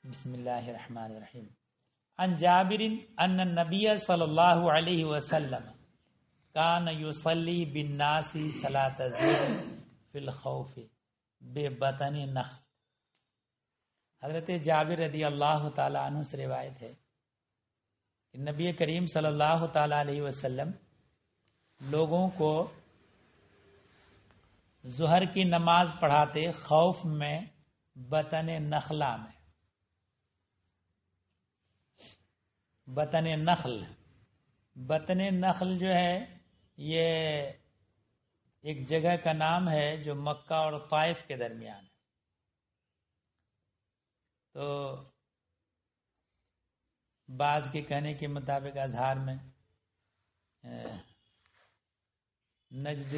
بسم اللہ الرحمن الرحیم عن جابر ان النبی صلی اللہ علیہ وسلم کان یصلی بالناس صلاۃ الظہر فی الخوف ببطن نخل۔ حضرت جابر رضی اللہ تعالی عنہ سے روایت ہے کہ نبی کریم صلی اللہ تعالی علیہ وسلم لوگوں کو ظہر کی نماز پڑھاتے خوف میں بطن نخلا میں۔ بطن نخل جو ہے یہ ایک جگہ کا نام ہے جو مکہ اور طائف کے درمیان ہے۔ تو بعض کے کہنے کے مطابق اظہار میں نجد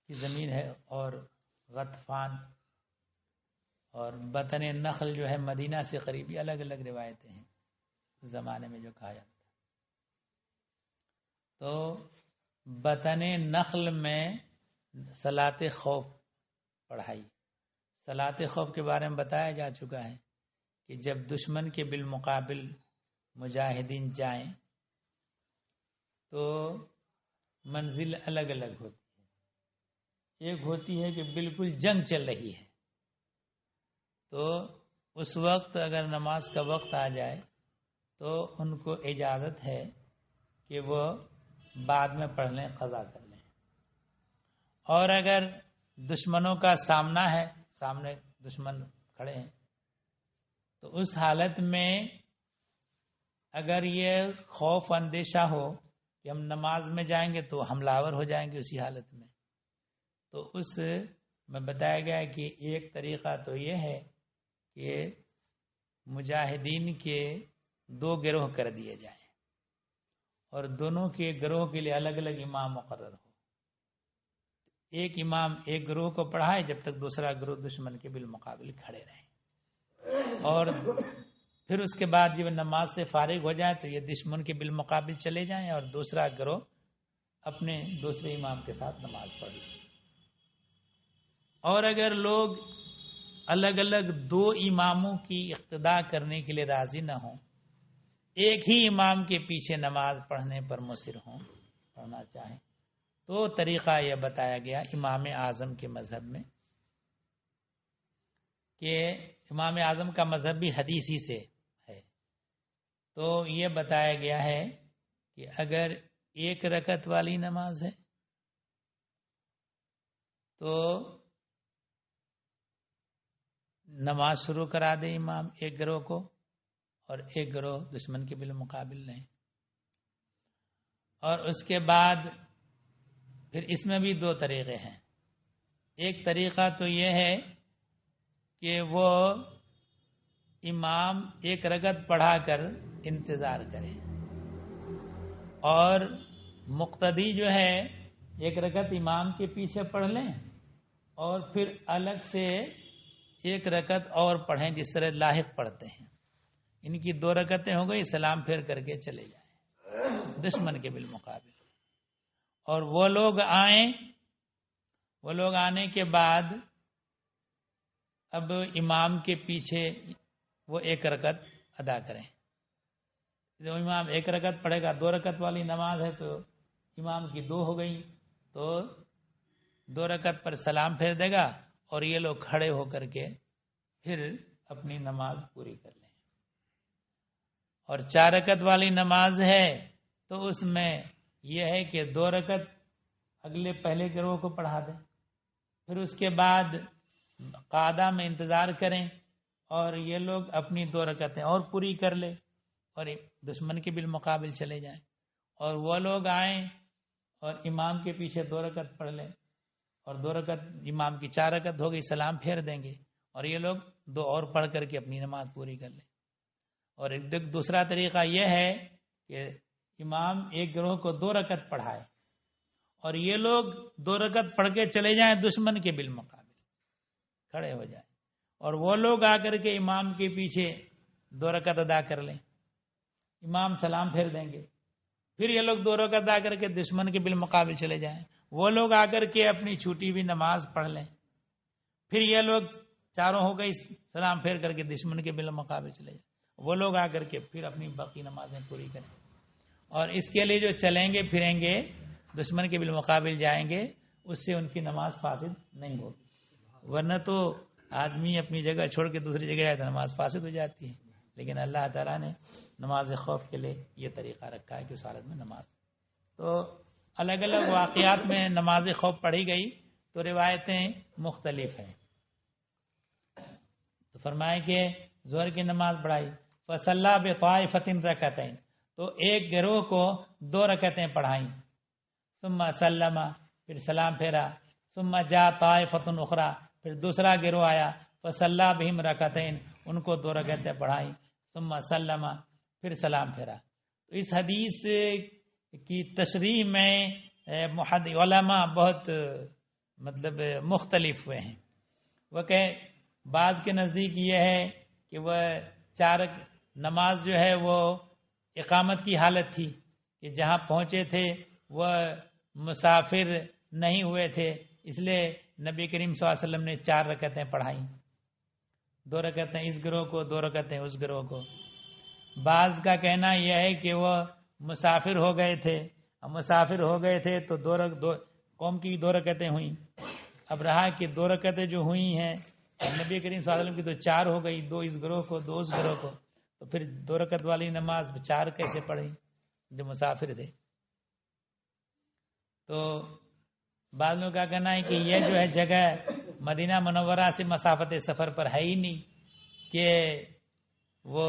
کی زمین ہے اور غطفان، اور بطن نخل جو ہے مدینہ سے قریبی، الگ الگ روایتیں ہیں اس زمانے میں جو کہا جاتا ہے۔ تو بطن نخل میں صلاۃ خوف پڑھائی۔ صلاۃ خوف کے بارے میں بتایا جا چکا ہے کہ جب دشمن کے بالمقابل مجاہدین جائیں تو منزل الگ الگ ہوتی ہے۔ ایک ہوتی ہے کہ بالکل جنگ چل رہی ہے، تو اس وقت اگر نماز کا وقت آ جائے تو ان کو اجازت ہے کہ وہ بعد میں پڑھ لیں، قضا کر لیں۔ اور اگر دشمنوں کا سامنا ہے، سامنے دشمن کھڑے ہیں، تو اس حالت میں اگر یہ خوف اندیشہ ہو کہ ہم نماز میں جائیں گے تو حملہ آور ہو جائیں گے اسی حالت میں، تو اس میں بتایا گیا ہے کہ ایک طریقہ تو یہ ہے کہ مجاہدین کے دو گروہ کر دیے جائیں اور دونوں کے گروہ کے لیے الگ الگ امام مقرر ہو۔ ایک امام ایک گروہ کو پڑھائے جب تک دوسرا گروہ دشمن کے بالمقابل کھڑے رہیں، اور پھر اس کے بعد جب نماز سے فارغ ہو جائے تو یہ دشمن کے بالمقابل چلے جائیں اور دوسرا گروہ اپنے دوسرے امام کے ساتھ نماز پڑھ لیں۔ اور اگر لوگ الگ الگ دو اماموں کی اقتداء کرنے کے لیے راضی نہ ہوں، ایک ہی امام کے پیچھے نماز پڑھنے پر مصر ہوں، پڑھنا چاہیں، تو طریقہ یہ بتایا گیا امام اعظم کے مذہب میں کہ امام اعظم کا مذہب بھی حدیثی سے ہے۔ تو یہ بتایا گیا ہے کہ اگر ایک رکعت والی نماز ہے تو نماز شروع کرا دے امام ایک گروہ کو، اور ایک گروہ دشمن کے بالمقابل نہیں۔ اور اس کے بعد پھر اس میں بھی دو طریقے ہیں۔ ایک طریقہ تو یہ ہے کہ وہ امام ایک رکعت پڑھا کر انتظار کرے، اور مقتدی جو ہے ایک رکعت امام کے پیچھے پڑھ لیں اور پھر الگ سے ایک رکعت اور پڑھیں، جس طرح لاحق پڑھتے ہیں۔ ان کی دو رکعتیں ہو گئی، سلام پھیر کر کے چلے جائیں دشمن کے بالمقابل۔ اور وہ لوگ آنے کے بعد اب امام کے پیچھے وہ ایک رکعت ادا کریں۔ جب امام ایک رکعت پڑھے گا، دو رکعت والی نماز ہے تو امام کی دو ہو گئی، تو دو رکعت پر سلام پھیر دے گا اور یہ لوگ کھڑے ہو کر کے پھر اپنی نماز پوری کر لیں۔ اور چار رکعت والی نماز ہے تو اس میں یہ ہے کہ دو رکعت اگلے پہلے گروہ کو پڑھا دیں، پھر اس کے بعد قعدہ میں انتظار کریں اور یہ لوگ اپنی دو رکعتیں اور پوری کر لیں اور دشمن کے بالمقابل چلے جائیں، اور وہ لوگ آئیں اور امام کے پیچھے دو رکعت پڑھ لیں، اور دو رکعت امام کی چار رکعت ہو گئی، سلام پھیر دیں گے اور یہ لوگ دو اور پڑھ کر کے اپنی نماز پوری کر لیں۔ اور ایک دوسرا طریقہ یہ ہے کہ امام ایک گروہ کو دو رکعت پڑھائے اور یہ لوگ دو رکعت پڑھ کے چلے جائیں دشمن کے بالمقابل، کھڑے ہو جائیں، اور وہ لوگ آ کر کے امام کے پیچھے دو رکعت ادا کر لیں، امام سلام پھیر دیں گے، پھر یہ لوگ دو رکعت ادا کر کے دشمن کے بالمقابل چلے جائیں، وہ لوگ آ کر کے اپنی چھوٹی ہوئی نماز پڑھ لیں، پھر یہ لوگ چاروں ہو گئی، سلام پھیر کر کے دشمن کے بالمقابل چلے جائیں، وہ لوگ آ کر کے پھر اپنی باقی نمازیں پوری کریں. اور اس کے لیے جو چلیں گے پھریں گے دشمن کے بالمقابل جائیں گے، اس سے ان کی نماز فاسد نہیں ہوگی. ورنہ تو آدمی اپنی جگہ چھوڑ کے دوسری جگہ جائے تو نماز فاسد ہو جاتی ہے. لیکن اللہ تعالیٰ نے نماز خوف کے لیے یہ طریقہ رکھا ہے کہ اس حالت میں نماز. تو الگ الگ واقعات میں نماز خوف پڑھی گئی تو روایتیں مختلف ہیں. تو فرمائے کہ ظہر کی نماز پڑھائی، فصلی بطائفۃ رکعتین، تو ایک گروہ کو 2 رکعتیں پڑھائیں. ثم سلم، پھر سلام پھیرا. ثم جاء طائفۃ اخری، پھر دوسرا گروہ آیا، فصلی بہم رکعتین، ان کو 2 رکعتیں پڑھائیں. ثم سلم، پھر سلام پھیرا. تو اس حدیث کی تشریح میں علماء بہت مختلف ہوئے ہیں. وہ کہ بعض کے نزدیک یہ ہے کہ وہ 4 نماز جو ہے وہ اقامت کی حالت تھی کہ جہاں پہنچے تھے وہ مسافر نہیں ہوئے تھے، اس لیے نبی کریم صلی اللہ علیہ وسلم نے 4 رکعتیں پڑھائیں، 2 رکعتیں اس گروہ کو، 2 رکعتیں اس گروہ کو. بعض کا کہنا یہ ہے کہ وہ مسافر ہو گئے تھے، مسافر ہو گئے تھے تو 2 قوم کی 2 رکعتیں ہوئیں. اب رہا کہ 2 رکعتیں جو ہوئی ہیں نبی کریم صلی اللہ علیہ وسلم کی تو 4 ہو گئی، 2 اس گروہ کو، 2 اس گروہ کو، تو پھر 2 رکعت والی نماز 4 کیسے پڑھی جو مسافر تھے. تو بعض لوگوں کا کہنا ہے کہ یہ جو ہے جگہ مدینہ منورہ سے مسافت سفر پر ہے ہی نہیں کہ وہ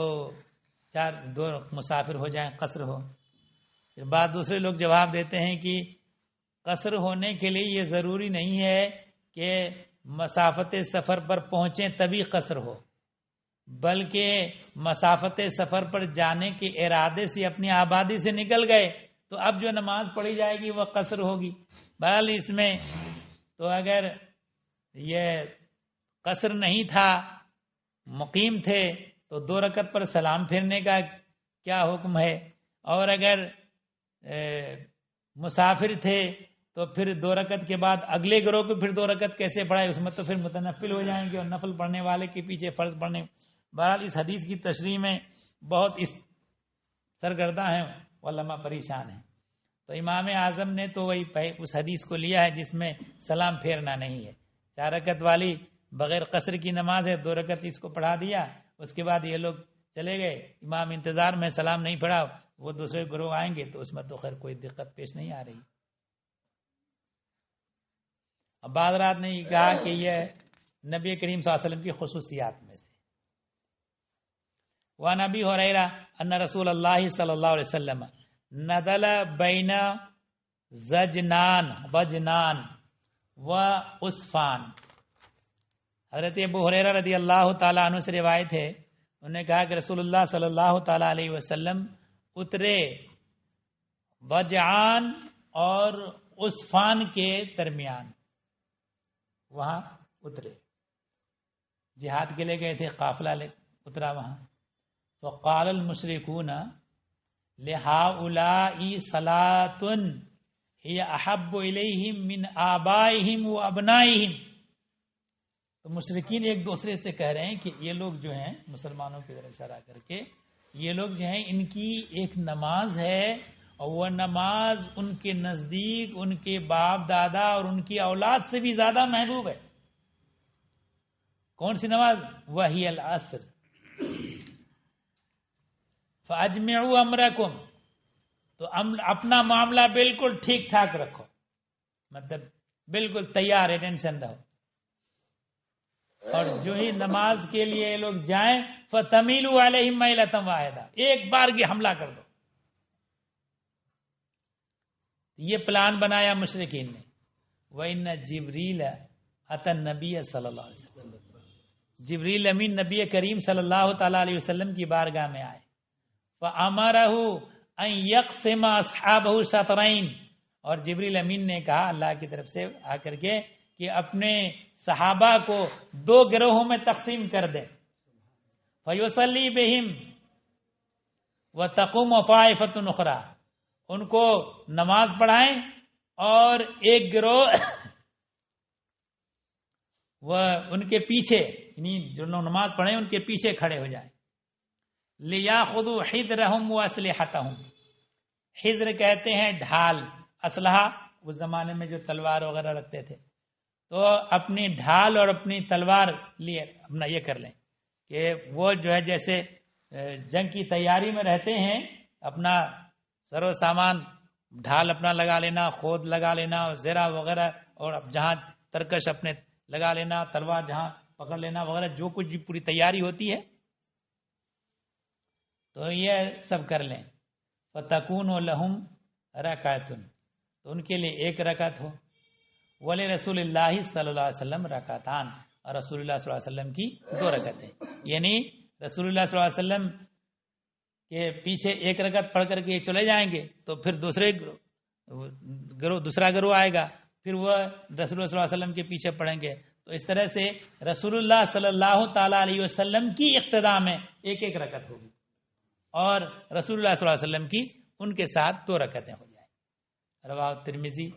2 مسافر ہو جائیں، قصر ہو. پھر بعض دوسرے لوگ جواب دیتے ہیں کہ قصر ہونے کے لیے یہ ضروری نہیں ہے کہ مسافت سفر پر پہنچیں تبھی قصر ہو، بلکہ مسافت سفر پر جانے کے ارادے سے اپنی آبادی سے نکل گئے تو اب جو نماز پڑھی جائے گی وہ قصر ہوگی. بہرحال اس میں تو اگر یہ قصر نہیں تھا، مقیم تھے، تو 2 رکعت پر سلام پھیرنے کا کیا حکم ہے، اور اگر مسافر تھے تو پھر 2 رکعت کے بعد اگلے گروہ کو پھر 2 رکعت کیسے پڑھائے، اس میں تو پھر متنفل ہو جائیں گے اور نفل پڑھنے والے کے پیچھے فرض پڑھنے. بہرحال اس حدیث کی تشریح میں بہت سرگرداں ہیں، علماء پریشان ہیں. تو امام اعظم نے تو وہی اس حدیث کو لیا ہے جس میں سلام پھیرنا نہیں ہے. 4 رکعت والی بغیر قصر کی نماز ہے، 2 رکعت اس کو پڑھا دیا، اس کے بعد یہ لوگ چلے گئے، امام انتظار میں سلام نہیں پڑھا، وہ دوسرے گروہ آئیں گے تو اس میں تو خیر کوئی دقت پیش نہیں آ رہی. اب بعض رات نے یہ کہا کہ یہ نبی کریم صلی اللہ علیہ وسلم کی خصوصیات میں سے. وعن ابی ہریرہ ان رسول اللہ صلی اللہ علیہ وسلم ندل بین وجنان و عصفان. حضرت ابو ہریرہ رضی اللہ تعالیٰ عنہ سے روایت ہے، انہوں نے کہا کہ رسول اللہ صلی اللہ تعالیٰ علیہ وسلم اترے وجعان اور عصفان کے درمیان، وہاں اترے، جہاد کے لے گئے تھے، قافلہ اترا وہاں. فقال المشرکون لہؤلاء صلاۃ ہی احب الیہم من آبائہم و ابنائہم. تو مشرکین ایک دوسرے سے کہہ رہے ہیں کہ یہ لوگ جو ہیں، مسلمانوں کی طرف اشارہ کر کے، یہ لوگ جو ہیں ان کی ایک نماز ہے اور وہ نماز ان کے نزدیک ان کے باپ دادا اور ان کی اولاد سے بھی زیادہ محبوب ہے. کون سی نماز؟ وہی العصر. فاجمعوا امرکم، تو اپنا معاملہ بالکل ٹھیک ٹھاک رکھو، مطلب بالکل تیار ہے، ٹینشن رہو. اور جو ہی نماز کے لیے یہ لوگ جائیں فَتَمِيلُوا عَلَيْهِمْ مَيْلَةً وَاحِدَةً، ایک بار کی حملہ کر دو. یہ پلان بنایا مشرکین نے. وَإِنَّ جِبْرِيلَ أَتَى النَّبِيَّ صلی اللہ علیہ وسلم، جبریل امین نبی کریم صلی اللہ تعالیٰ علیہ وسلم کی بارگاہ میں آئے. فَأَمَرَهُ أَن يَقْسِمَ أَصْحَابَهُ شَطْرَيْنِ، اور جبریل امین نے کہا اللہ کی طرف سے آ کر کے کہ اپنے صحابہ کو 2 گروہوں میں تقسیم کر دیں. فَيُصَلِّي بِهِمْ وَتَقُومُ طَائِفَةٌ أُخْرَى، ان کو نماز پڑھائیں اور ایک گروہ وہ ان کے پیچھے یعنی جو لوگ نماز پڑھیں ان کے پیچھے کھڑے ہو جائیں. لِيَأْخُذُوا حِذْرَهُمْ وَأَسْلِحَتَهُمْ. حِذْر کہتے ہیں ڈھال، اسلحہ اس زمانے میں جو تلوار وغیرہ رکھتے تھے، تو اپنی ڈھال اور اپنی تلوار لیے اپنا یہ کر لیں کہ وہ جو ہے جیسے جنگ کی تیاری میں رہتے ہیں، اپنا سر و سامان ڈھال اپنا لگا لینا، خود لگا لینا، زرہ وغیرہ، اور جہاں ترکش اپنے لگا لینا، تلوار جہاں پکڑ لینا وغیرہ، جو کچھ بھی پوری تیاری ہوتی ہے تو یہ سب کر لیں. فَتَكُونُ لَهُمْ رَكَعَةٌ، تو ان کے لیے ایک رکعت ہو. وَلِرَسُولِ اللَّهِ صلی اللہ علیہ وسلم رکعتان، اور رسول اللہ صلی اللہ علیہ وسلم کی 2 رکعتیں. یعنی رسول اللہ صلی اللہ علیہ وسلم کے پیچھے ایک رکعت پڑھ کر کے چلے جائیں گے تو پھر دوسرا گروہ آئے گا، پھر وہ رسول اللہ صلی اللہ علیہ وسلم کے پیچھے پڑھیں گے. تو اس طرح سے رسول اللہ صلی اللہ تعالی علیہ وسلم کی اقتداء میں ایک ایک رکعت ہوگی، اور رسول اللہ صلی اللہ علیہ وسلم کی ان کے ساتھ 2 رکعتیں ہو جائیں. رواہ ترمذی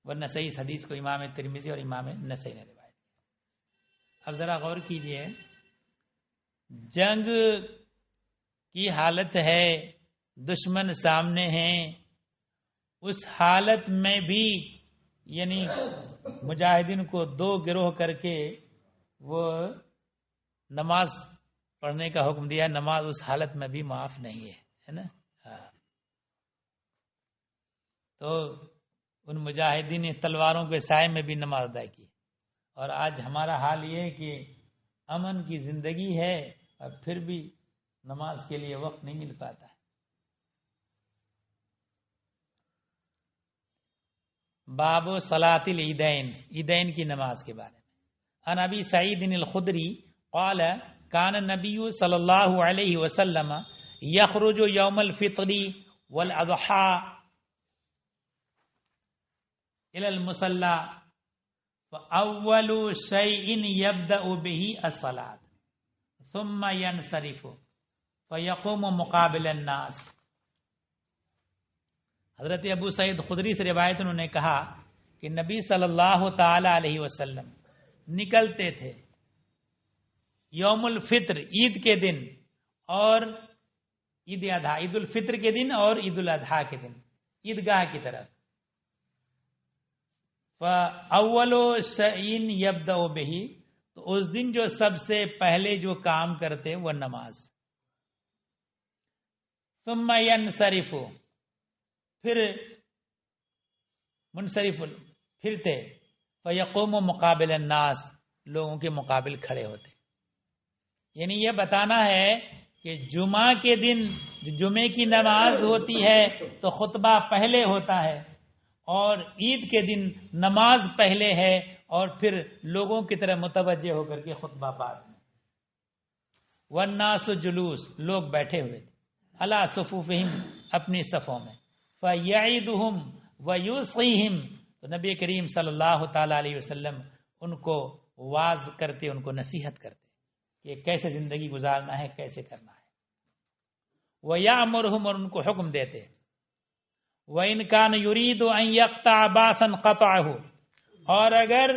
و نسائی، اس حدیث کو امام ترمذی اور امام نسائی نے روایت کیا. اب ذرا غور کیجئے، جنگ کی حالت ہے، دشمن سامنے ہیں، اس حالت میں بھی یعنی مجاہدین کو 2 گروہ کر کے وہ نماز پڑھنے کا حکم دیا. نماز اس حالت میں بھی معاف نہیں ہے نا. تو ان مجاہدین نے تلواروں کے سائے میں بھی نماز ادا کی. اور آج ہمارا حال یہ ہے کہ امن کی زندگی ہے اور پھر بھی نماز کے لیے وقت نہیں مل پاتا ہے. باب صلاۃ العیدین، عیدین کی نماز کے بارے میں. عن ابی سعید الخدری قال کان النبی صلی اللہ علیہ وسلم یخرج یوم الفطر والاضحى الى المصلى فاول شيء يبدا به الصلاة ثم ينصرف فيقوم مقابل الناس. حضرت ابو سعید خدری سے روایت انہوں نے کہا کہ نبی صلی اللہ تعالی علیہ وسلم نکلتے تھے یوم الفطر، عید کے دن، اور عید الاضحیٰ، عید الفطر کے دن اور عید الاضحیٰ کے دن عیدگاہ کی طرف. فَأَوَّلُ شَيْءٍ يَبْدَأُ بِهِ، تو اس دن جو سب سے پہلے جو کام کرتے وہ نماز. ثُمَّ يَنْصَرِفُ، پھر منصرف پھرتے. فَيَقُومُ مُقَابِلَ النَّاسِ، لوگوں کے مقابل کھڑے ہوتے. یعنی یہ بتانا ہے کہ جمعہ کے دن جمعے کی نماز ہوتی ہے تو خطبہ پہلے ہوتا ہے، اور عید کے دن نماز پہلے ہے اور پھر لوگوں کی طرح متوجہ ہو کر کے خطبہ بعد میں. والناس جلوس، لوگ بیٹھے ہوئے تھے. علی صفوفہم، اپنی صفوں میں. فیعیدہم ویوصیہم، تو نبی کریم صلی اللہ تعالی علیہ وسلم ان کو واعظ کرتے، ان کو نصیحت کرتے کہ کیسے زندگی گزارنا ہے، کیسے کرنا ہے. وَيَأْمُرُهُمْ، اور ان کو حکم دیتے. وَإِنْ كَانَ يُرِيدُ أَنْ يَقْطَعَ بَعْثًا قَطَعَهُ، اور اگر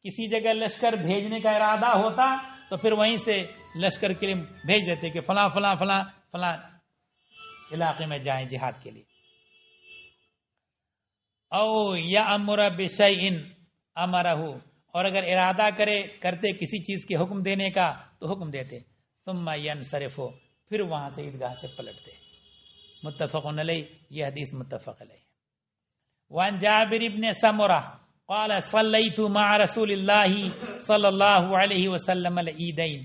کسی جگہ لشکر بھیجنے کا ارادہ ہوتا تو پھر وہیں سے لشکر کے لیے بھیج دیتے کہ فلاں فلاں فلاں فلاں علاقے میں جائیں جہاد کے لیے. او یأمر بشیء امرہ، اور اگر ارادہ کرتے کسی چیز کے حکم دینے کا تو حکم دیتے. ثم ینصرف، پھر وہاں سے عیدگاہ سے پلٹتے. متفق علیہ، یہ حدیث متفق علیہ. وعن جابر بن سمرہ قال صلیت مع رسول اللہ صلی اللہ علیہ وسلم العیدین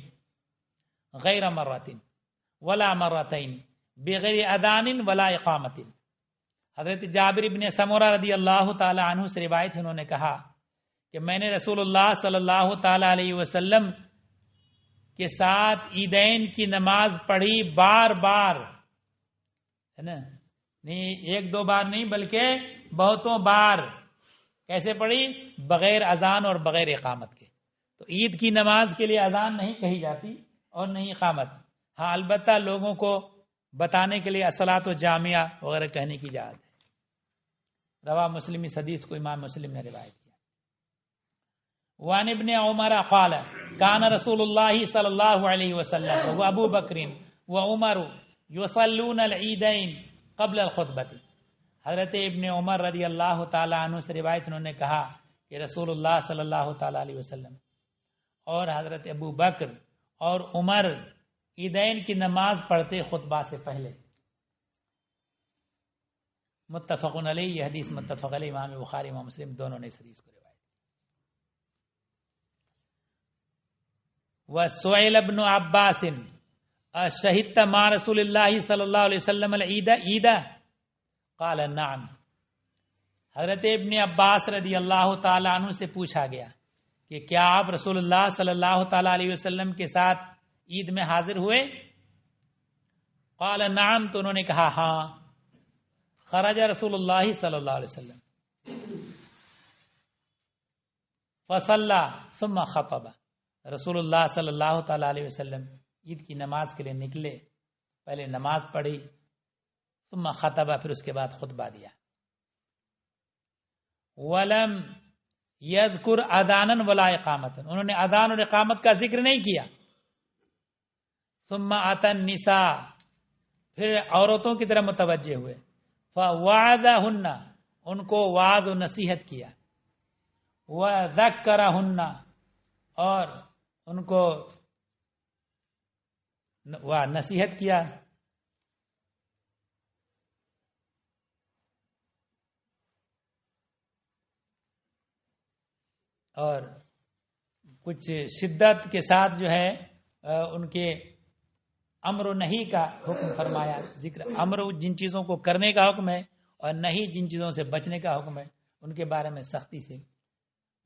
غیر مرۃ ولا مرتین بغیر اذان ولا اقامت. حضرت جابر بن سمرہ رضی اللہ تعالی عنہ سے روایت ہے، انہوں نے کہا کہ میں نے رسول اللہ صلی اللہ تعالی علیہ وسلم کے ساتھ عیدین کی نماز پڑھی، بار بار، ہے نا، نہیں ایک دو بار نہیں بلکہ بہتوں بار. کیسے پڑھی؟ بغیر اذان اور بغیر اقامت کے. تو عید کی نماز کے لیے اذان نہیں کہی جاتی اور نہیں اقامت. ہاں البتہ لوگوں کو بتانے کے لیے الصلاۃ جامعہ وغیرہ کہنے کی اجازت ہے. رواہ مسلم، اس حدیث کو امام مسلم نے روایت کیا. وعن ابن عمر قال كان رسول الله صلی اللہ علیہ وسلم وابو بکر وعمر يصلون العیدین قبل الخطبۃ. حضرت ابن عمر رضی اللہ تعالی عنہ سے روایت، انہوں نے کہا کہ رسول اللہ صلی اللہ تعالی علیہ وسلم اور حضرت ابو بکر اور عمر عیدین کی نماز پڑھتے خطبہ سے پہلے. متفق علیہ، یہ حدیث متفق علیہ، امام بخاری امام مسلم دونوں نے اس حدیث کو روایت. وسئل ابن عباس شہدت مع رسول اللہ صلی اللہ علیہ وسلم العید قال نعم. حضرت ابن عباس رضی اللہ تعالی عنہ سے پوچھا گیا کہ کیا آپ رسول اللہ صلی اللہ تعالی علیہ وسلم کے ساتھ عید میں حاضر ہوئے؟ قال نعم، تو انہوں نے کہا ہاں. خرج رسول اللہ صلی اللہ علیہ وسلم فصلى ثم خطب. رسول اللہ صلی اللہ تعالی علیہ وسلم عید کی نماز کے لیے نکلے، پہلے نماز پڑھی، ثم خطب، پھر اس کے بعد خطبہ دیا. ولم یذکر اذانا ولا اقامتا، انہوں نے اذان اور اقامت کا ذکر نہیں کیا. ثم اتى النساء، پھر عورتوں کی طرف متوجہ ہوئے. فوعظہن، ان کو واعظ و نصیحت کیا. وذکرہن، اور ان کو نصیحت کیا. اور کچھ شدت کے ساتھ جو ہے ان کے امر و نہیں کا حکم فرمایا. ذکر امر جن چیزوں کو کرنے کا حکم ہے اور نہیں جن چیزوں سے بچنے کا حکم ہے، ان کے بارے میں سختی سے.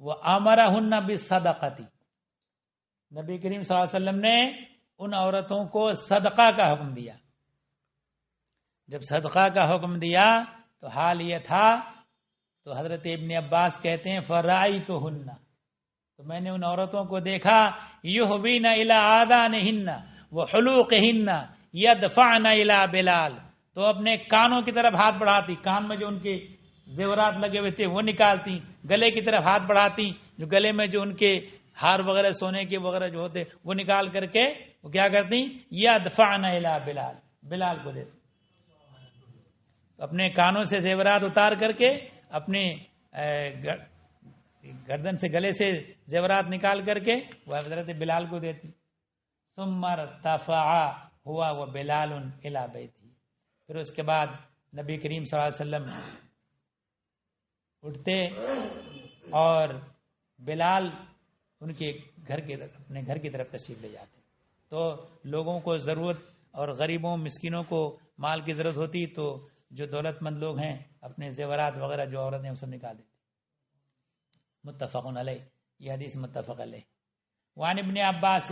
وہ امرہن بالصدقۃ، نبی کریم صلی اللہ علیہ وسلم نے ان عورتوں کو صدقہ کا حکم دیا. جب صدقہ کا حکم دیا تو حال یہ تھا، تو حضرت ابن عباس کہتے ہیں فرأیتہن، تو میں نے ان عورتوں کو دیکھا، یہوین الی آذانہن وحلوقہن یدفعن الی بلال، تو اپنے کانوں کی طرف ہاتھ بڑھاتی، کان میں جو ان کے زیورات لگے ہوئے تھے وہ نکالتی، گلے کی طرف ہاتھ بڑھاتی، جو گلے میں جو ان کے ہار وغیرہ سونے کے وغیرہ جو ہوتے وہ نکال کر کے وہ کیا کرتی، یدفعن الی بلال، بلال کو دیتی. اپنے کانوں سے زیورات اتار کر کے اپنے گردن سے گلے سے زیورات نکال کر کے وہ حضرت بلال کو دیتی. ثم ارتفع ہوا وبلال الی بیتہ، پھر اس کے بعد نبی کریم صلی اللہ علیہ وسلم اٹھتے اور بلال ان کے گھر کے اپنے گھر کی طرف تشریف لے جاتے. تو لوگوں کو ضرورت اور غریبوں مسکینوں کو مال کی ضرورت ہوتی تو جو دولت مند لوگ ہیں اپنے زیورات وغیرہ جو عورتیں ہیں وہ سب نکال دیتے. متفق علیہ، یہ حدیث متفق علیہ. وعن ابن عباس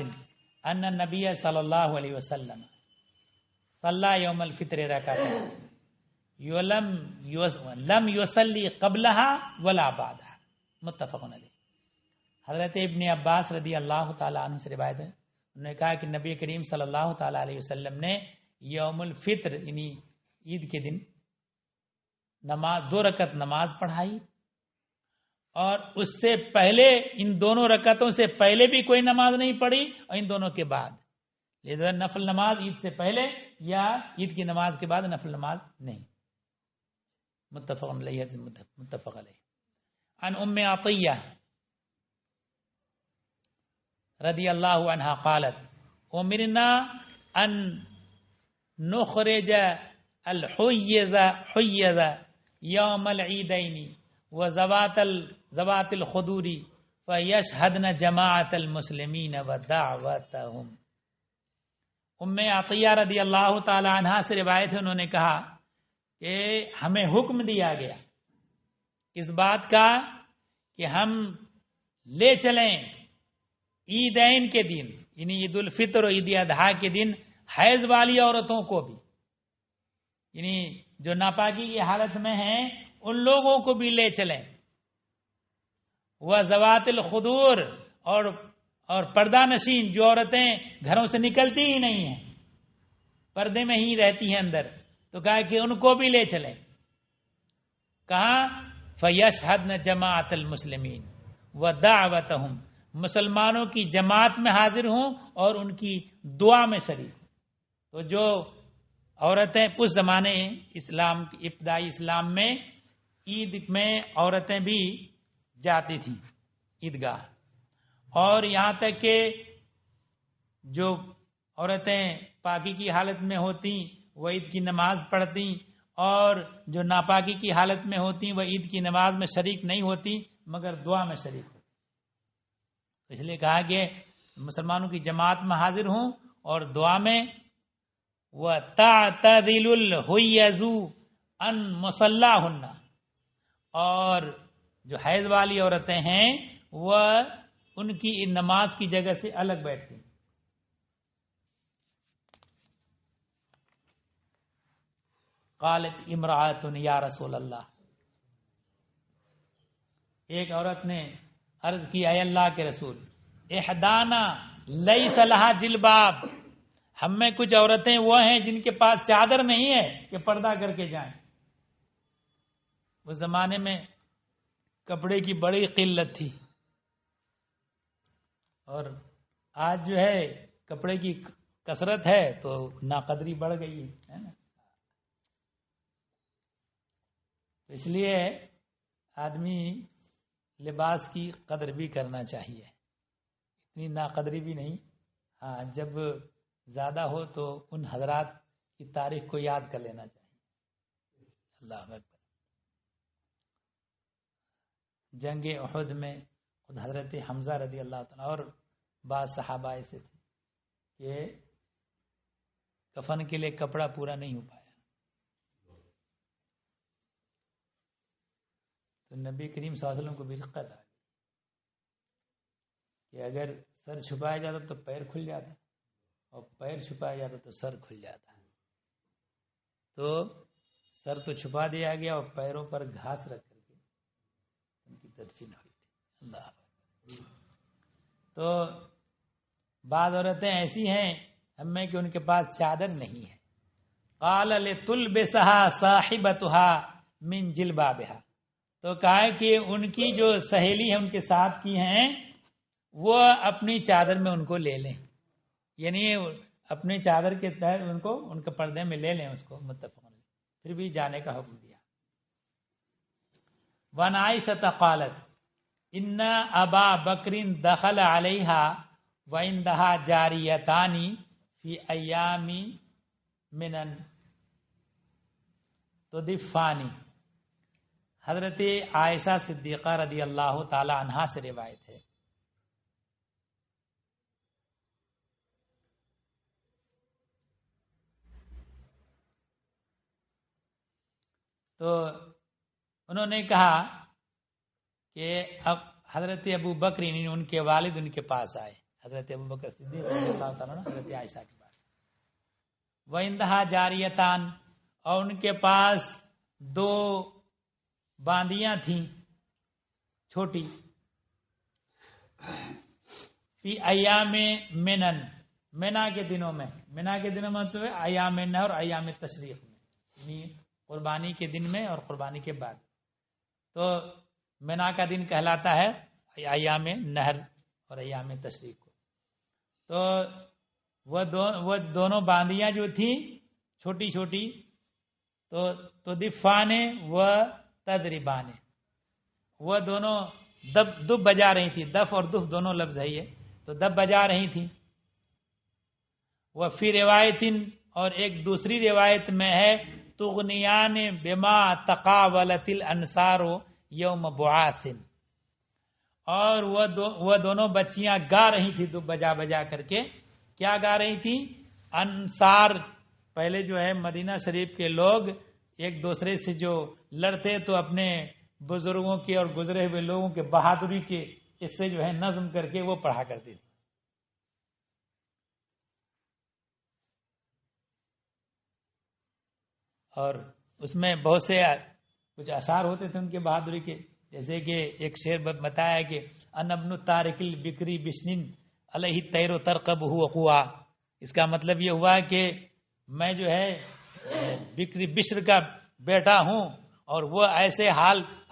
ان النبی صلی اللہ علیہ وسلم صلی یوم الفطر رکعتین لم یصلی قبلها ولا بعدها. متفق علیہ. حضرت ابن عباس رضی اللہ تعالی عنہ سے روایت ہے، انہوں نے کہا کہ نبی کریم صلی اللہ تعالی علیہ وسلم نے یوم الفطر یعنی عید کے دن نماز 2 رکعت نماز پڑھائی، اور اس سے پہلے ان دونوں رکعتوں سے پہلے بھی کوئی نماز نہیں پڑھی اور ان دونوں کے بعد. لہذا نفل نماز عید سے پہلے یا عید کی نماز کے بعد نفل نماز نہیں. متفق علیہ، متفق علیہ. عن ام عطیہ رضی اللہ عنہا قالت امرنا ان نخرج الحیض یوم العیدین وذوات الخدور فیشہدن جماعت المسلمین ودعوتہم. ام عطیہ رضی اللہ تعالی عنہا سے روایت ہے، انہوں نے کہا کہ ہمیں حکم دیا گیا اس بات کا کہ ہم لے چلیں عیدین کے دن، یعنی عید الفطر اور عید الاضحیٰ کے دن حیض والی عورتوں کو بھی، یعنی جو ناپاکی کی حالت میں ہیں ان لوگوں کو بھی لے چلیں. وہ ذوات الخدور اور پردہ نشین جو عورتیں گھروں سے نکلتی ہی نہیں ہیں، پردے میں ہی رہتی ہیں اندر، تو کہا کہ ان کو بھی لے چلیں. کہاں؟ فیشہدن جماعت المسلمین، ودعوتہم، مسلمانوں کی جماعت میں حاضر ہوں اور ان کی دعا میں شریک ہوں۔ تو جو عورتیں اس زمانے اسلام ابتدائی اسلام میں عید میں عورتیں بھی جاتی تھیں عیدگاہ، اور یہاں تک کہ جو عورتیں پاکی کی حالت میں ہوتی وہ عید کی نماز پڑھتی، اور جو ناپاکی کی حالت میں ہوتی وہ عید کی نماز میں شریک نہیں ہوتی مگر دعا میں شریک ہوتی۔ اس لیے کہا کہ مسلمانوں کی جماعت میں حاضر ہوں اور دعا میں۔ وَتَعْتَذِلُ الْحُيَّزُ عَنْ مُصَلَّاهُنَّ، اور جو حیض والی عورتیں ہیں وہ ان کی نماز کی جگہ سے الگ بیٹھتی ہیں۔ قالت امرأۃ یا رسول اللہ، ایک عورت نے عرض کی اے اللہ کے رسول، احدانا لیس لہا جلباب، ہم میں کچھ عورتیں وہ ہیں جن کے پاس چادر نہیں ہے کہ پردہ کر کے جائیں۔ اس زمانے میں کپڑے کی بڑی قلت تھی، اور آج جو ہے کپڑے کی کثرت ہے تو ناقدری بڑھ گئی ہے نا۔ اس لیے آدمی لباس کی قدر بھی کرنا چاہیے، اتنی ناقدری بھی نہیں۔ ہاں، جب زیادہ ہو تو ان حضرات کی تاریخ کو یاد کر لینا چاہیے۔ اللہ اکبر۔ جنگ احد میں خود حضرت حمزہ رضی اللہ تعالیٰ اور بعض صحابہ ایسے تھے کہ کفن کے لیے کپڑا پورا نہیں ہو پایا، تو نبی کریم صلی اللہ علیہ وسلم کو بھی رقت آ گئی کہ اگر سر چھپایا جاتا تو پیر کھل جاتا، اور پیر چھپایا جاتا تو سر کھل جاتا۔ تو سر تو چھپا دیا گیا اور پیروں پر گھاس رکھ کر کے ان کی تدفین ہوئی تھی۔ اللہ اکبر۔ تو بعض عورتیں ایسی ہیں ہم میں کہ ان کے پاس چادر نہیں ہے۔ قال لتلبسها صاحبتها من جلبابها، تو کہا کہ ان کی جو سہیلی ہے ان کے ساتھ کی ہیں وہ اپنی چادر میں ان کو لے لیں، یعنی اپنی چادر کے تحت ان کو ان کے پردے میں لے لیں اس کو، متفق علیہ۔ پھر بھی جانے کا حکم دیا۔ وعن عائشہ قالت ان ابا بکر دخل علیہا وعندها جاریتان فی ایام منن تدفانی، حضرت عائشہ صدیقہ رضی اللہ تعالی عنہا سے روایت ہے۔ تو انہوں نے کہا کہ اب حضرت ابو بکر ان کے والد ان کے پاس آئے، حضرت ابو بکر صدیق رضی اللہ تعالیٰ عنہ حضرت عائشہ کے پاس، وَإِنْدَهَا جَارِيَتَانِ، اور ان کے پاس دو باندیاں تھیں چھوٹی، فی ایام منن، منا کے دنوں میں، منا کے دنوں میں تو ایام نہر اور ایام تشریق میں، قربانی کے دن میں اور قربانی کے بعد۔ تو منا کا دن کہلاتا ہے ایام نہر اور ایام تشریق کو۔ تو وہ دونوں باندیاں جو تھیں چھوٹی چھوٹی، تو دفانے و تدریبانے، وہ دونوں دف بجا رہی تھی، دف اور دف دونوں لفظ ہے یہ، تو دف بجا رہی تھی۔ وہ فی روایت، اور ایک دوسری روایت میں ہے تغنیان بما تقاولت الانصار یوم بعاث، اور وہ دونوں بچیاں گا رہی تھی دف بجا بجا کر کے۔ کیا گا رہی تھی؟ انصار، پہلے جو ہے مدینہ شریف کے لوگ ایک دوسرے سے جو لڑتے تو اپنے بزرگوں کے اور گزرے ہوئے لوگوں کے بہادری کے اس سے جو ہے نظم کر کے وہ پڑھا کرتے تھے۔ اور اس میں بہت سے کچھ اشعار ہوتے تھے ان کے بہادری کے، جیسے کہ ایک شعر بتایا کہ ان ابن تارک البکری بشنن علیہ تیر و ترقب ہوا، اس کا مطلب یہ ہوا کہ میں جو ہے بکری بشر کا بیٹا ہوں، اور وہ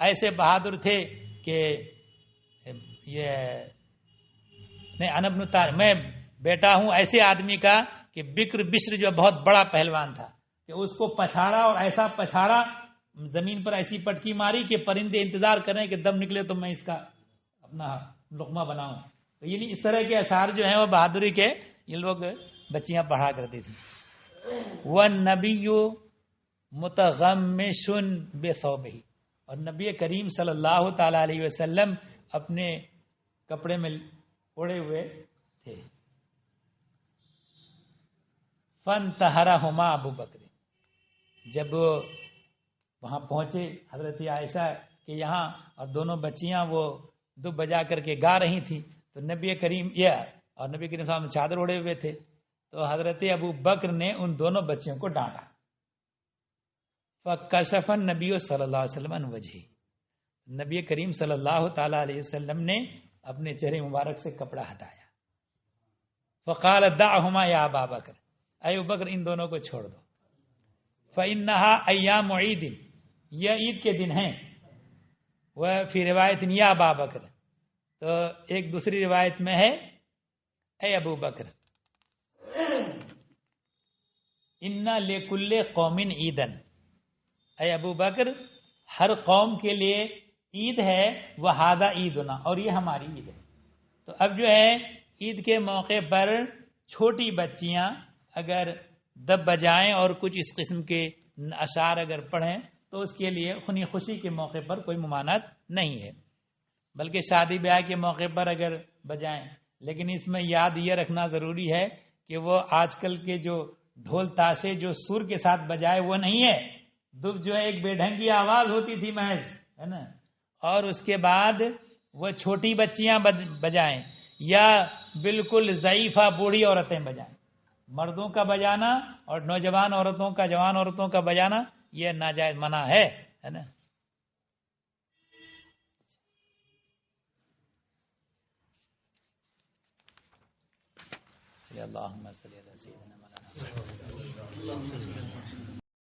ایسے بہادر تھے کہ یہ نہیں انا ابن طارق، میں بیٹا ہوں ایسے آدمی کا کہ بکر بشر جو بہت بڑا پہلوان تھا، کہ اس کو پچھاڑا اور ایسا پچھاڑا، زمین پر ایسی پٹکی ماری کہ پرندے انتظار کریں کہ دم نکلے تو میں اس کا اپنا لقمہ بناؤں. تو یعنی اس طرح کے اشعار جو ہیں وہ بہادری کے یہ لوگ بچیاں پڑھا کرتی تھیں. وَالنَّبِيُّ مُتَغَمِّشٌ بِثَوْبِهِ، اور نبی کریم صلی اللہ تعالی علیہ وسلم اپنے کپڑے میں اوڑے ہوئے تھے. فَانْتَحَرَهُمَا ابو بکر، جب وہاں پہنچے حضرت عائشہ کے یہاں اور دونوں بچیاں وہ دب بجا کر کے گا رہی تھیں، تو نبی کریم اور نبی کریم صلی اللہ علیہ وسلم چادر اوڑے ہوئے تھے، تو حضرت ابو بکر نے ان دونوں بچیوں کو ڈانٹا. فَكَشَفَ النَّبِيُّ صلی اللہ علیہ وسلم عن وجهه، نبی کریم صلی اللہ تعالی علیہ وسلم نے اپنے چہرے مبارک سے کپڑا ہٹایا. فقال دعهما یا ابا بکر، اے ابو بکر ان دونوں کو چھوڑ دو. فإنها ایام عید، یہ عید کے دن ہیں. وہ فی روایت یا ابا بکر، تو ایک دوسری روایت میں ہے اے ابو بکر، ان لکل قوم عیدن، اے ابو بکر ہر قوم کے لیے عید ہے، وہذا عیدنا، اور یہ ہماری عید ہے. تو اب جو ہے عید کے موقع پر چھوٹی بچیاں اگر دب بجائیں اور کچھ اس قسم کے اشعار اگر پڑھیں تو اس کے لیے خنی خوشی کے موقع پر کوئی ممانعت نہیں ہے، بلکہ شادی بیاہ کے موقع پر اگر بجائیں. لیکن اس میں یاد یہ رکھنا ضروری ہے کہ وہ آج کل کے جو ڈھول تاشے جو سر کے ساتھ بجائے وہ نہیں ہے. دب جو ہے ایک بے ڈھنگی آواز ہوتی تھی محض، ہے نا، اور اس کے بعد وہ چھوٹی بچیاں بجائیں یا بالکل ضعیفہ بوڑھی عورتیں بجائیں. مردوں کا بجانا اور نوجوان عورتوں کا، جوان عورتوں کا بجانا یہ ناجائز منع ہے نا. اللہم صلی علی سیدنا مولانا